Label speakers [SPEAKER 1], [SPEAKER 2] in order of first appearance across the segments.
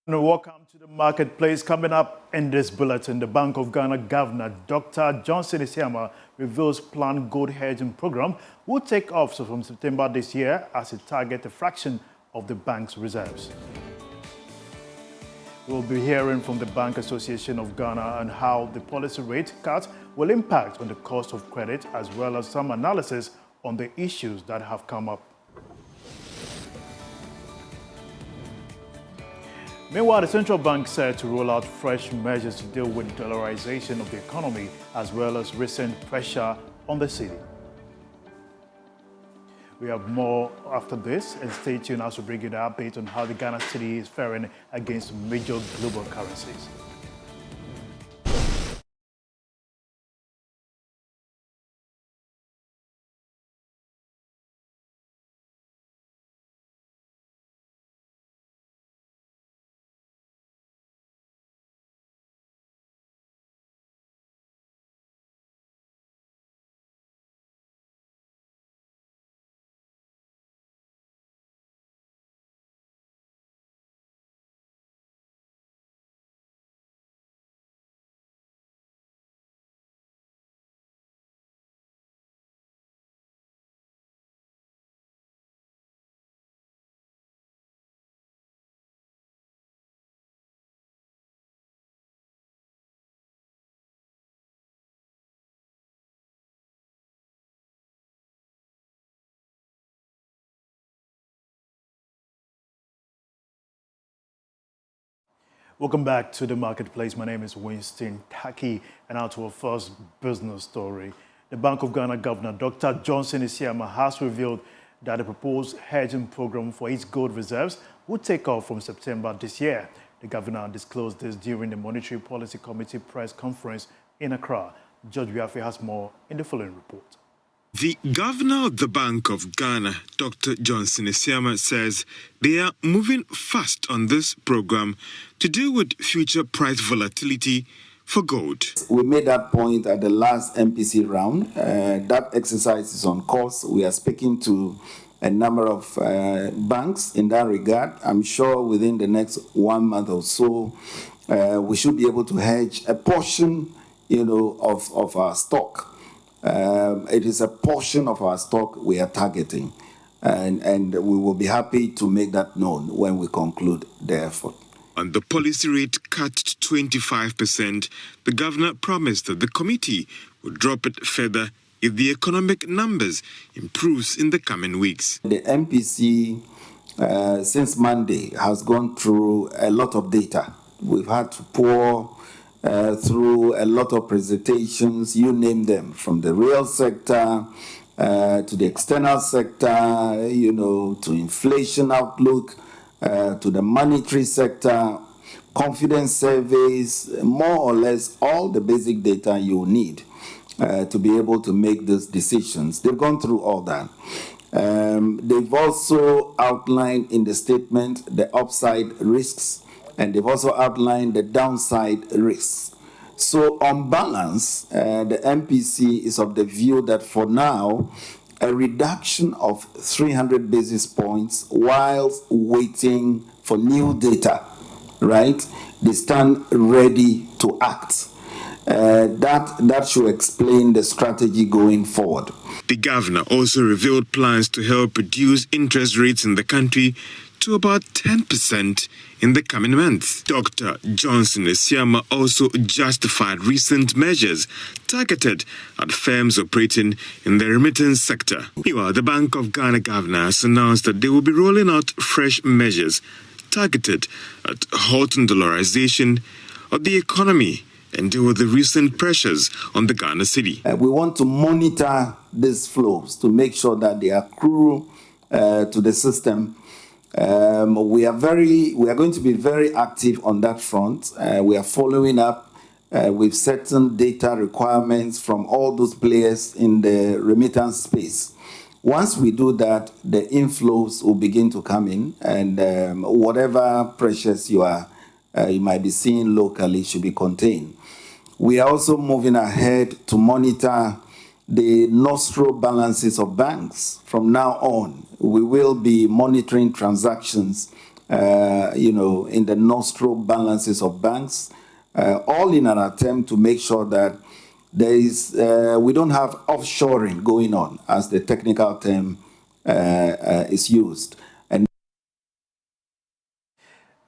[SPEAKER 1] And welcome to the marketplace. Coming up in this bulletin, the Bank of Ghana Governor Dr. Johnson Isiama reveals planned gold hedging program will take off from September this year as it targets a fraction of the bank's reserves. We'll be hearing from the Bank Association of Ghana on how the policy rate cut will impact on the cost of credit, as well as some analysis on the issues that have come up. Meanwhile, the central bank said to roll out fresh measures to deal with the dollarization of the economy, as well as recent pressure on the cedi. We have more after this, and stay tuned as we bring you the update on how the Ghana cedi is faring against major global currencies. Welcome back to the marketplace. My name is Winston Taki, and now to our first business story. The Bank of Ghana Governor Dr. Johnson Isiama has revealed that the proposed hedging program for its gold reserves will take off from September this year. The governor disclosed this during the Monetary Policy Committee press conference in Accra. Judge Biafe has more in the following report.
[SPEAKER 2] The governor of the Bank of Ghana, Dr. Johnson Isiama, says they are moving fast on this program to deal with future price volatility for gold.
[SPEAKER 3] We made that point at the last MPC round. That exercise is on course. We are speaking to a number of banks in that regard. I'm sure within the next 1 month or so, we should be able to hedge a portion, of our stock. It is a portion of our stock we are targeting, and we will be happy to make that known when we conclude the effort.
[SPEAKER 2] On the policy rate cut to 25%, the governor promised that the committee would drop it further if the economic numbers improves in the coming weeks.
[SPEAKER 3] The MPC, since Monday, has gone through a lot of data. We've had to pour through a lot of presentations, you name them, from the real sector to the external sector, to inflation outlook, to the monetary sector, confidence surveys, more or less all the basic data you need to be able to make these decisions. They've gone through all that. They've also outlined in the statement the upside risks, and they've also outlined the downside risks. So on balance, the MPC is of the view that for now, a reduction of 300 basis points whilst waiting for new data, right? They stand ready to act. That should explain the strategy going forward.
[SPEAKER 2] The governor also revealed plans to help reduce interest rates in the country to about 10% in the coming months. Dr. Johnson Isiama also justified recent measures targeted at firms operating in the remittance sector. Meanwhile, the Bank of Ghana governor has announced that they will be rolling out fresh measures targeted at halting dollarization of the economy and deal with the recent pressures on the Ghana cedi.
[SPEAKER 3] We want to monitor these flows to make sure that they accrue to the system. We are going to be very active on that front. We are following up with certain data requirements from all those players in the remittance space. Once we do that, the inflows will begin to come in, and whatever pressures you might be seeing locally should be contained. We are also moving ahead to monitor the nostro balances of banks. From now on, we will be monitoring transactions in the non-stroke balances of banks, all in an attempt to make sure that we don't have offshoring going on, as the technical term is used. And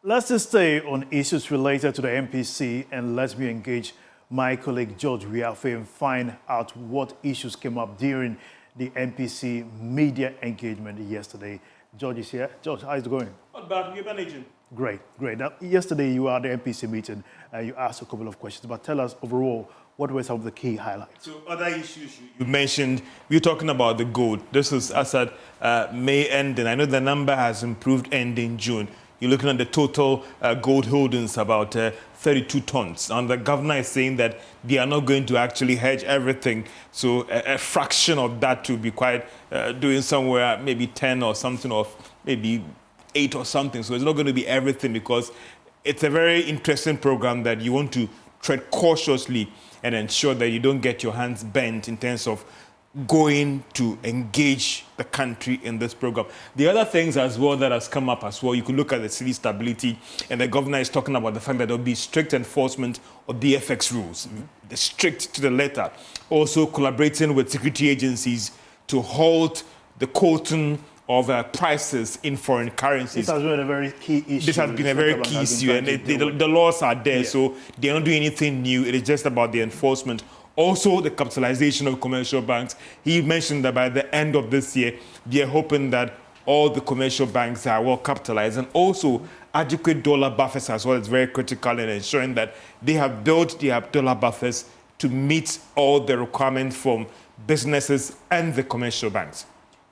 [SPEAKER 1] let's just stay on issues related to the MPC, and let me engage my colleague George Riafe and find out what issues came up during the MPC media engagement yesterday. George is here. George, how is it going?
[SPEAKER 4] Not bad. You're managing.
[SPEAKER 1] Great, great. Now, yesterday you were at the MPC meeting. You asked a couple of questions, but tell us overall, what were some of the key highlights?
[SPEAKER 4] So other issues you mentioned, we were talking about the gold. This is as at May ending. I know the number has improved ending June. You're looking at the total gold holdings, about 32 tons. And the governor is saying that they are not going to actually hedge everything. So a fraction of that to be quite doing somewhere, maybe 10 or something, or maybe 8 or something. So it's not going to be everything, because it's a very interesting program that you want to tread cautiously and ensure that you don't get your hands bent in terms of going to engage the country in this program. The other things as well that has come up as well, you could look at the city stability, and the governor is talking about the fact that there will be strict enforcement of the FX rules, the strict to the letter. Also collaborating with security agencies to halt the quoting of prices in foreign currencies.
[SPEAKER 1] This has been a very key issue.
[SPEAKER 4] This has been a very key issue, and the laws are there, so they're not doing anything new. It is just about the enforcement. Also, the capitalization of commercial banks. He mentioned that by the end of this year, they're hoping that all the commercial banks are well capitalized, and also adequate dollar buffers as well is very critical in ensuring that they have built their dollar buffers to meet all the requirements from businesses and the commercial banks.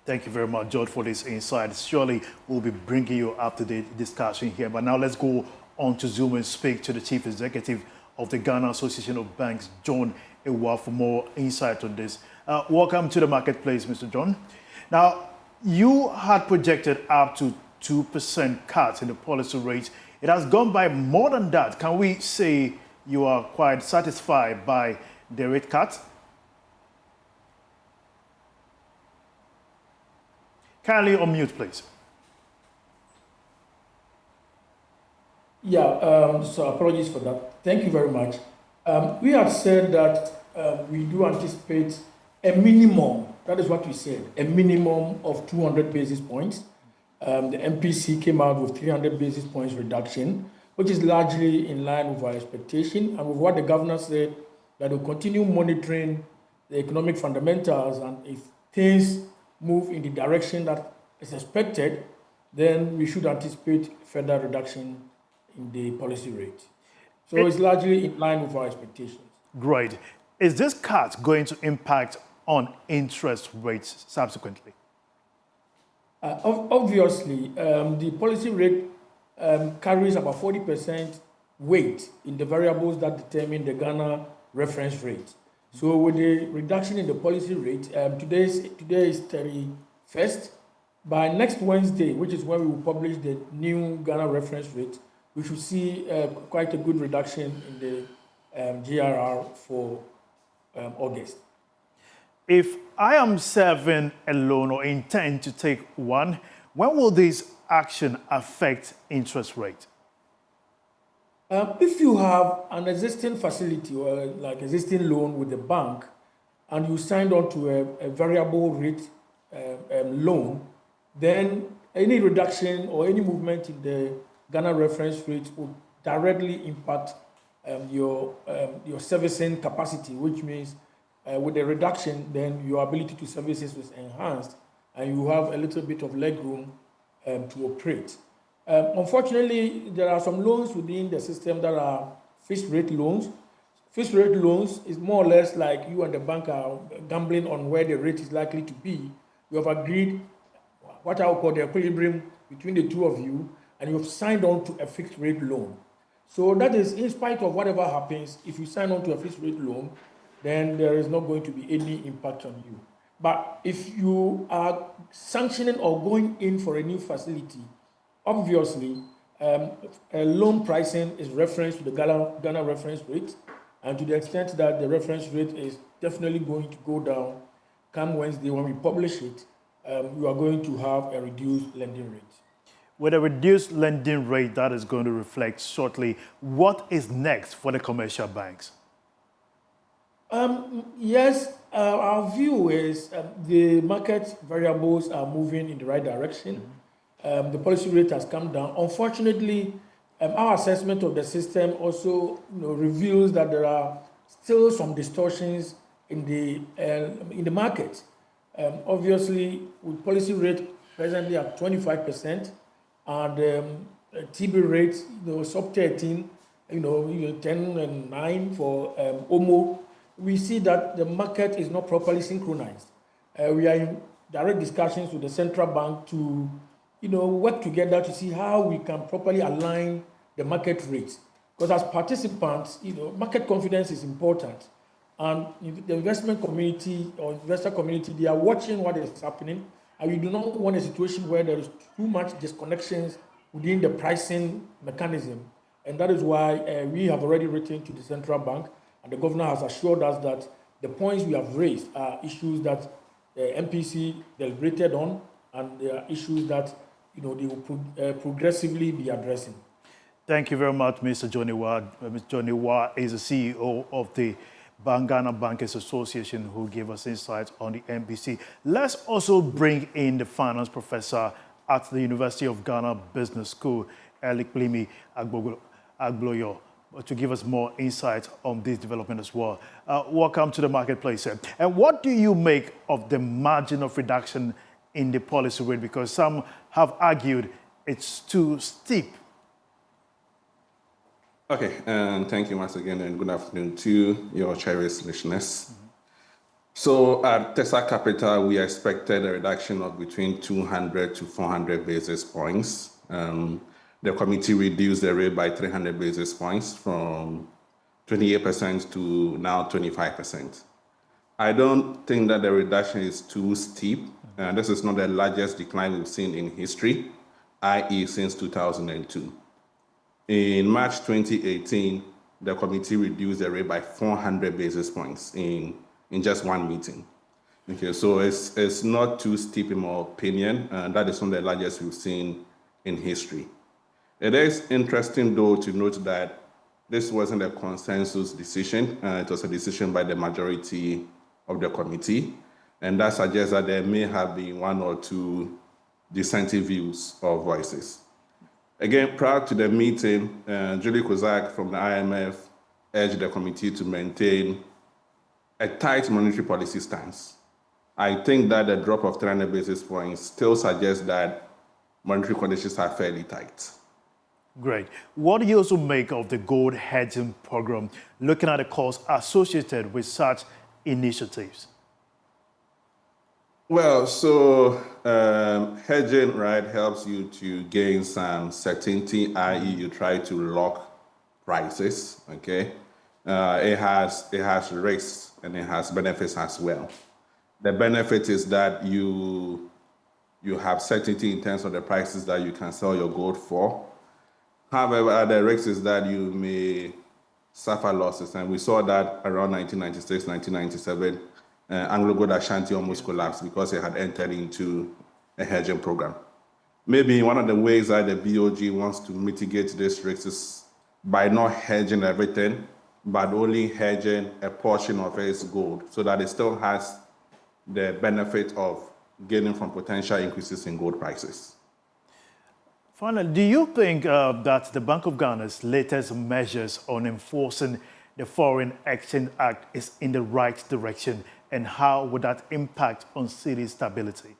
[SPEAKER 1] Thank you very much, George, for this insight. Surely we'll be bringing you up-to-date discussion here. But now let's go on to Zoom and speak to the Chief Executive of the Ghana Association of Banks, John Ewa, for more insight on this. Welcome to the marketplace, Mr. John. Now, you had projected up to 2% cut in the policy rate. It has gone by more than that. Can we say you are quite satisfied by the rate cut? Kindly unmute, please.
[SPEAKER 5] Yeah, so apologies for that. Thank you very much. We have said that we do anticipate a minimum, that is what we said, a minimum of 200 basis points. The MPC came out with 300 basis points reduction, which is largely in line with our expectation and with what the governor said, that we'll continue monitoring the economic fundamentals, and if things move in the direction that is expected, then we should anticipate further reduction in the policy rate. So it's largely in line with our expectations.
[SPEAKER 1] Great. Is this cut going to impact on interest rates subsequently?
[SPEAKER 5] Obviously, the policy rate carries about 40% weight in the variables that determine the Ghana reference rate. So with the reduction in the policy rate, today is 31st. By next Wednesday, which is when we will publish the new Ghana reference rate, we should see quite a good reduction in the GRR for August.
[SPEAKER 1] If I am serving a loan or intend to take one, when will this action affect interest rate?
[SPEAKER 5] If you have an existing facility or like existing loan with the bank, and you signed on to a variable rate loan, then any reduction or any movement in the Ghana reference rate will directly impact your servicing capacity, which means with the reduction, then your ability to service is enhanced, and you have a little bit of leg room to operate. Unfortunately, there are some loans within the system that are fixed rate loans. Fixed rate loans is more or less like you and the bank are gambling on where the rate is likely to be. You have agreed what I would call the equilibrium between the two of you, and you have signed on to a fixed rate loan. So that is, in spite of whatever happens, if you sign on to a fixed rate loan, then there is not going to be any impact on you. But if you are sanctioning or going in for a new facility, obviously, a loan pricing is referenced to the Ghana reference rate, and to the extent that the reference rate is definitely going to go down, come Wednesday when we publish it, you are going to have a reduced lending rate.
[SPEAKER 1] with a reduced lending rate that is going to reflect shortly, what is next for the commercial banks?
[SPEAKER 5] Yes, our view is the market variables are moving in the right direction. The policy rate has come down. Unfortunately, our assessment of the system also reveals that there are still some distortions in the market. Obviously, with policy rate presently at 25% and TB rates, sub 13, 10 and 9 for OMO, we see that the market is not properly synchronized. We are in direct discussions with the central bank to, work together to see how we can properly align the market rates. Because as participants, market confidence is important. And the investment community or investor community, they are watching what is happening. And we do not want a situation where there is too much disconnections within the pricing mechanism. And that is why we have already written to the central bank, and the governor has assured us that the points we have raised are issues that the MPC deliberated on, and they are issues that they will progressively be addressing.
[SPEAKER 1] Thank you very much, Mr. Johnny Wah. Mr. Johnny Wah is the CEO of the Ghana Bankers Association, who gave us insights on the MPC. Let's also bring in the finance professor at the University of Ghana Business School, Elikplimi Agboyo, to give us more insight on this development as well. Welcome to the marketplace. And what do you make of the margin of reduction in the policy rate? Because some have argued it's too steep.
[SPEAKER 6] Okay, and thank you once again, and good afternoon to your cherished listeners. So at Tesa Capital, we expected a reduction of between 200 to 400 basis points. The committee reduced the rate by 300 basis points from 28% to now 25%. I don't think that the reduction is too steep. This is not the largest decline we've seen in history, i.e. since 2002. In March 2018, the committee reduced the rate by 400 basis points in just one meeting. Okay, so it's not too steep in my opinion. That is not the largest we've seen in history. It is interesting, though, to note that this wasn't a consensus decision. It was a decision by the majority of the committee, and that suggests that there may have been one or two dissenting views or voices. Again, prior to the meeting, Julie Kozak from the IMF urged the committee to maintain a tight monetary policy stance. I think that the drop of 300 basis points still suggests that monetary conditions are fairly tight.
[SPEAKER 1] Great. What do you also make of the gold hedging program, looking at the costs associated with such initiatives?
[SPEAKER 6] Well, so hedging, right, helps you to gain some certainty, i.e. you try to lock prices, okay? It has risks and it has benefits as well. The benefit is that you have certainty in terms of the prices that you can sell your gold for. However, the risk is that you may suffer losses, and we saw that around 1996, 1997, Anglo Gold Ashanti almost collapsed because it had entered into a hedging program. Maybe one of the ways that the BoG wants to mitigate this risk is by not hedging everything, but only hedging a portion of its gold, so that it still has the benefit of gaining from potential increases in gold prices.
[SPEAKER 1] Finally, do you think that the Bank of Ghana's latest measures on enforcing the Foreign Exchange Act is in the right direction, and how would that impact on cedi stability?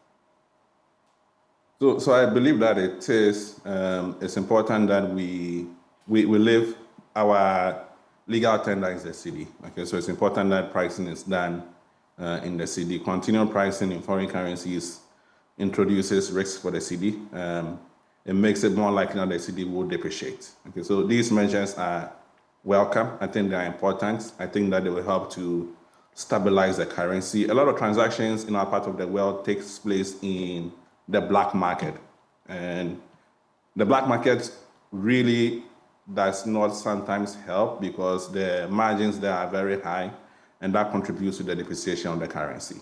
[SPEAKER 6] So I believe that it is. It's important that we live our legal tender is the cedi. Okay, so it's important that pricing is done in the cedi. Continual pricing in foreign currencies introduces risk for the cedi. It makes it more likely that the cedi will depreciate. Okay, so these measures are welcome. I think they are important. I think that they will help to stabilize the currency. A lot of transactions in our part of the world takes place in the black market, and the black market really does not sometimes help because the margins there are very high, and that contributes to the depreciation of the currency.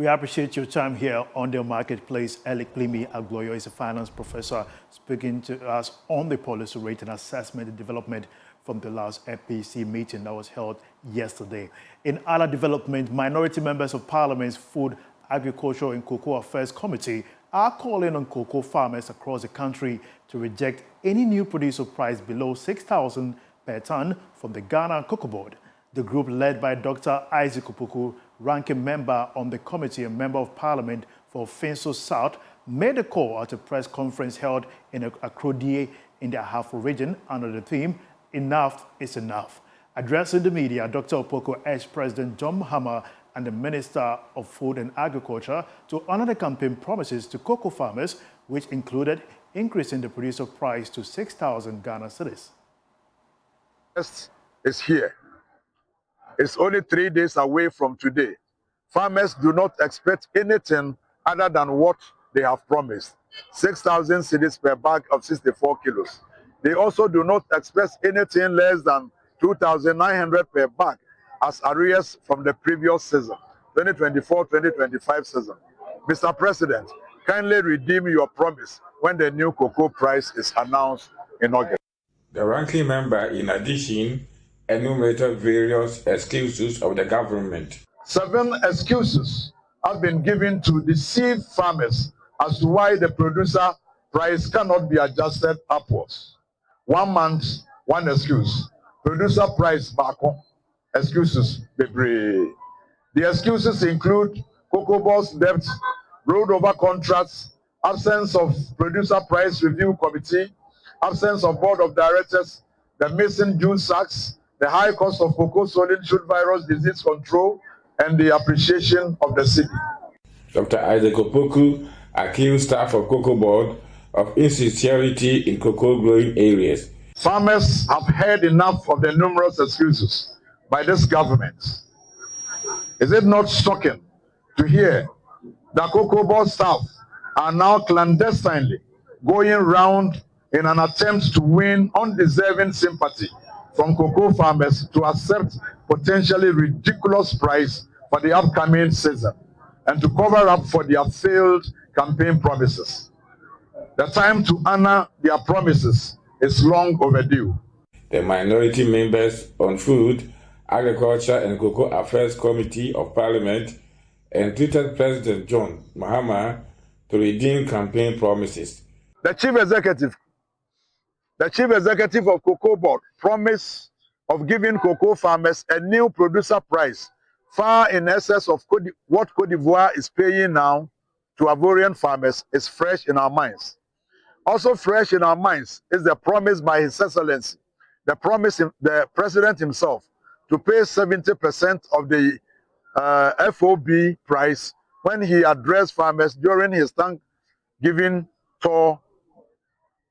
[SPEAKER 1] We appreciate your time here on the marketplace. Elik Limi Agloyo is a finance professor speaking to us on the policy rate and assessment development from the last FPC meeting that was held yesterday. In other development, minority members of Parliament's Food, Agriculture and Cocoa Affairs Committee are calling on cocoa farmers across the country to reject any new producer price below 6,000 per ton from the Ghana Cocoa Board. The group, led by Dr. Isaac Opoku, ranking member on the committee and member of Parliament for Finso South, made a call at a press conference held in Akrodie in the Ahafo region under the theme, "Enough is Enough." Addressing the media, Dr. Opoku urged President John Mahama and the Minister of Food and Agriculture to honor the campaign promises to cocoa farmers, which included increasing the producer price to 6,000 Ghana cedis.
[SPEAKER 7] Is here. It's only 3 days away from today. Farmers do not expect anything other than what they have promised. 6,000 cedis per bag of 64 kilos. They also do not expect anything less than 2,900 per bag as arrears from the previous season, 2024-2025 season. Mr. President, kindly redeem your promise when the new cocoa price is announced in August.
[SPEAKER 8] The ranking member, in addition, enumerated various excuses of the government.
[SPEAKER 7] 7 excuses have been given to deceive farmers as to why the producer price cannot be adjusted upwards. 1 month, 1 excuse. Producer price back on. Excuses, baby. The excuses include Cocoa Board's debt, rolled over contracts, absence of producer price review committee, absence of board of directors, the missing June sacks, the high cost of cocoa solid shoot virus disease control, and the appreciation of the city.
[SPEAKER 8] Dr. Isaac Opoku accused staff of Cocoa Board of insincerity in cocoa growing areas.
[SPEAKER 7] Farmers have heard enough of the numerous excuses by this government. Is it not shocking to hear that Cocoa Board staff are now clandestinely going round in an attempt to win undeserving sympathy from cocoa farmers to accept potentially ridiculous price for the upcoming season and to cover up for their failed campaign promises? The time to honor their promises is long overdue.
[SPEAKER 8] The minority members on Food, Agriculture and Cocoa Affairs Committee of Parliament entreated President John Mahama to redeem campaign promises.
[SPEAKER 7] The chief executive of Cocoa Board promised of giving cocoa farmers a new producer price far in excess of what Cote d'Ivoire is paying now to Ivorian farmers is fresh in our minds. Also fresh in our minds is the promise by His Excellency, the President himself, to pay 70% of the FOB price when he addressed farmers during his Thanksgiving tour,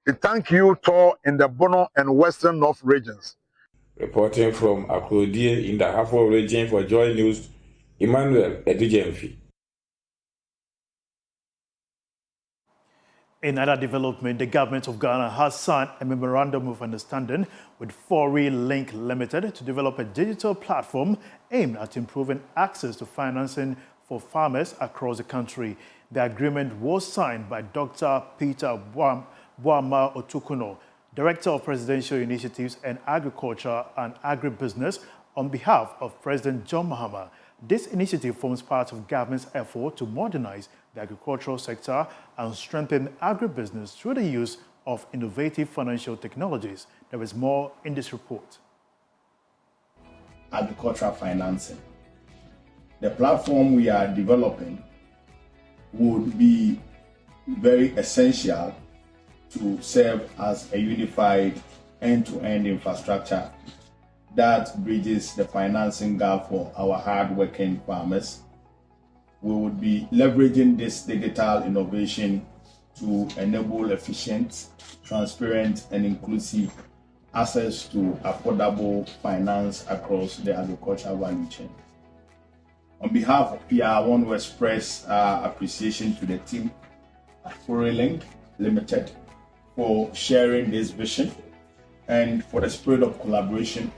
[SPEAKER 7] the thank you tour in the Bono and Western North regions.
[SPEAKER 8] Reporting from Akrodie in the Ahafo region for Joy News, Emmanuel Edujemfi.
[SPEAKER 1] In other development, the government of Ghana has signed a memorandum of understanding with Forink Limited to develop a digital platform aimed at improving access to financing for farmers across the country. The agreement was signed by Dr. Peter Boama Otukuno, Director of Presidential Initiatives and Agriculture and Agribusiness, on behalf of President John Mahama. This initiative forms part of government's effort to modernize the agricultural sector and strengthen agribusiness through the use of innovative financial technologies. There is more in this report.
[SPEAKER 9] Agricultural financing. The platform we are developing would be very essential to serve as a unified end-to-end infrastructure that bridges the financing gap for our hard-working farmers. We would be leveraging this digital innovation to enable efficient, transparent, and inclusive access to affordable finance across the agricultural value chain. On behalf of PR, I want to express our appreciation to the team at Forink Limited for sharing this vision and for the spirit of collaboration.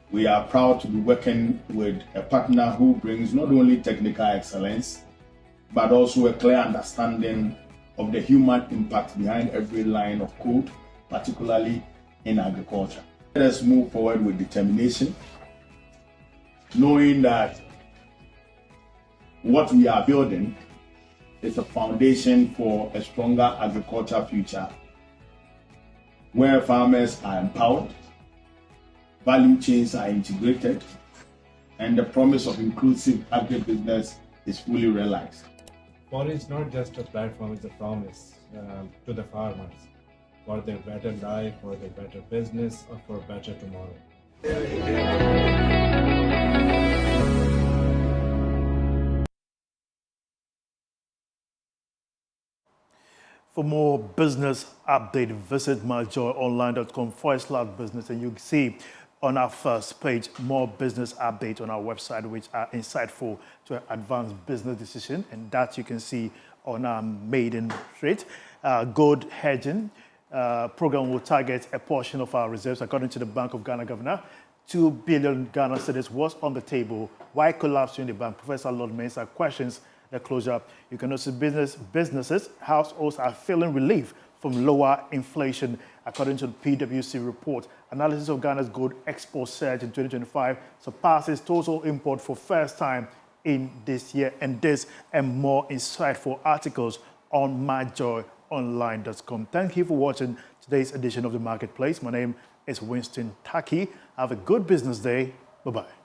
[SPEAKER 9] We are proud to be working with a partner who brings not only technical excellence, but also a clear understanding of the human impact behind every line of code, particularly in agriculture. Let us move forward with determination, knowing that what we are building is a foundation for a stronger agriculture future, where farmers are empowered, value chains are integrated, and the promise of inclusive agribusiness is fully realized.
[SPEAKER 10] Forink is not just a platform, it's a promise to the farmers for their better life, for their better business, or for a better tomorrow.
[SPEAKER 1] For more business update, visit myjoyonline.com/business, and you see on our first page more business updates on our website, which are insightful to advance business decision, and that you can see on our maiden street. Gold Hedging program will target a portion of our reserves, according to the Bank of Ghana governor. 2 billion Ghana cedis was on the table. Why collapse in the bank? Professor Lord Mensah questions the closure. You can also businesses, households are feeling relief from lower inflation, according to the PwC report. Analysis of Ghana's gold export surge in 2025 surpasses total import for first time in this year. And this and more insightful articles on myjoyonline.com. Thank you for watching today's edition of The Marketplace. My name is Winston Taki. Have a good business day. Bye-bye.